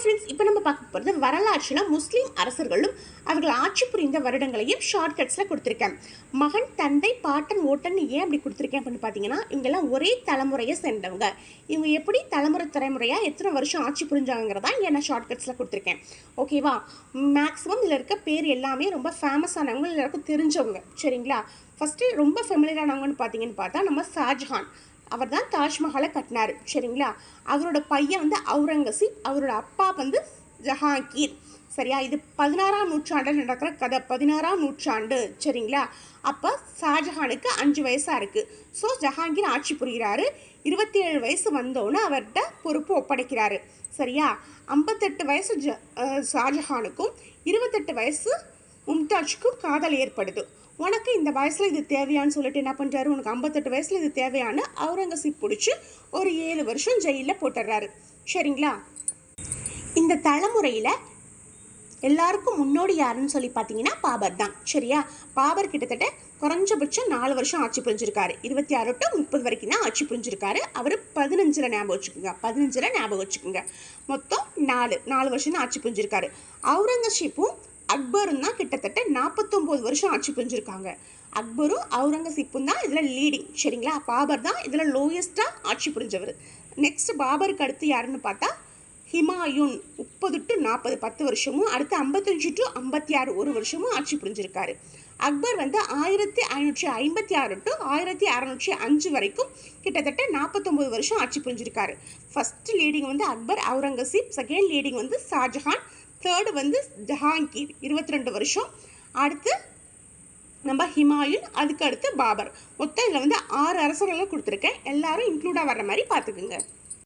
Friends, இப்போ நம்ம பார்க்க போகிறது வரலாற்றில் முஸ்லீம் அரசர்களும் அவர்கள் ஆட்சி புரிந்த வருடங்களையும் ஷார்ட்கட்ஸில் கொடுத்துருக்கேன். மகன், தந்தை, பாட்டன், ஓட்டன் ஏன் அப்படி கொடுத்துருக்கேன் அப்படின்னு பார்த்தீங்கன்னா, இவங்கெல்லாம் ஒரே தலைமுறையை சேர்ந்தவங்க. இவங்க எப்படி தலைமுறையாக எத்தனை வருஷம் ஆட்சி புரிஞ்சாங்கிறதா இங்கே நான் ஷார்ட்கட்ஸில் கொடுத்துருக்கேன். ஓகேவா? மேக்ஸிமம் இதில் இருக்க பேர் எல்லாமே ரொம்ப ஃபேமஸானவங்க, எல்லாருக்கும் தெரிஞ்சவங்க. சரிங்களா? ஃபஸ்ட்டு ரொம்ப ஃபெமிலியரானவங்கன்னு பார்த்தா நம்ம ஷாஜஹான். அவர் தான் தாஜ்மஹாலை கட்டினார். சரிங்களா? அவரோட பையன் வந்து அவுரங்கசீப், அவரோட அப்பா வந்து ஜஹாங்கீர். சரியா? இது 16ஆம் நூற்றாண்டில் நடக்கிற கதை. 16ஆம் நூற்றாண்டு. சரிங்களா? அப்போ ஷாஜஹானுக்கு 5 வயசாக இருக்குது. ஸோ ஜஹாங்கீர் ஆட்சி புரிகிறாரு. 27 வயசு வந்தோன்னே அவர்கிட்ட பொறுப்பு ஒப்படைக்கிறாரு. சரியா? 58 வயசு ஷாஜஹானுக்கும் 28 வயசு மும்தாஜுக்கும் காதல் ஏற்படுது. உனக்கு இந்த வயசில் இது தேவையான்னு சொல்லிட்டு என்ன பண்ணுறாரு, உனக்கு 58 வயசில் இது தேவையான்னு அவுரங்கசீப் பிடிச்சி ஒரு 7 வருஷம் ஜெயிலில் போட்டுடுறாரு. சரிங்களா? இந்த தலைமுறையில் எல்லாருக்கும் முன்னோடி யாருன்னு சொல்லி பார்த்தீங்கன்னா பாபர் தான். சரியா? பாபர் கிட்டத்தட்ட குறைஞ்சபட்சம் 4 வருஷம் ஆட்சி புரிஞ்சிருக்காரு. 26 to 30 வரைக்கும் தான் ஆட்சி புரிஞ்சிருக்காரு. அவர் 15 ஞாபகம் வச்சுக்கோங்க. மொத்தம் 4 வருஷம் தான் ஆட்சி புரிஞ்சிருக்காரு. அவுரங்கசீப்பும் அக்பரும் தான் கிட்டத்தட்ட 49 வருஷம் ஆட்சி புரிஞ்சிருக்காங்க. அக்பரும் அவுரங்கசீப்பும் தான் இதில் லீடிங். சரிங்களா? பாபர் தான் இதில் லோயஸ்ட்டாக ஆட்சி புரிஞ்சவர். நெக்ஸ்ட் பாபருக்கு அடுத்து யாருன்னு பார்த்தா ஹிமாயூன் 30 to 40 10 வருஷமும், அடுத்து 55 to 56 1 வருஷமும் ஆட்சி புரிஞ்சிருக்காரு. அக்பர் வந்து 1556 to 1605 வரைக்கும் கிட்டத்தட்ட 49 வருஷம் ஆட்சி புரிஞ்சிருக்காரு. ஃபர்ஸ்ட் லீடிங் வந்து அக்பர், அவுரங்கசீப். செகண்ட் லீடிங் வந்து ஷாஜஹான். தேர்டு வந்து ஜஹாங்கீர் 22 வருஷம். அடுத்து நம்ம ஹிமாயூன், அதுக்கு அடுத்து பாபர். மொத்தம் இதில் வந்து 6 அரசர்களை கொடுத்துருக்கேன். எல்லாரும் இன்க்ளூடாக வர்ற மாதிரி பார்த்துக்குங்க.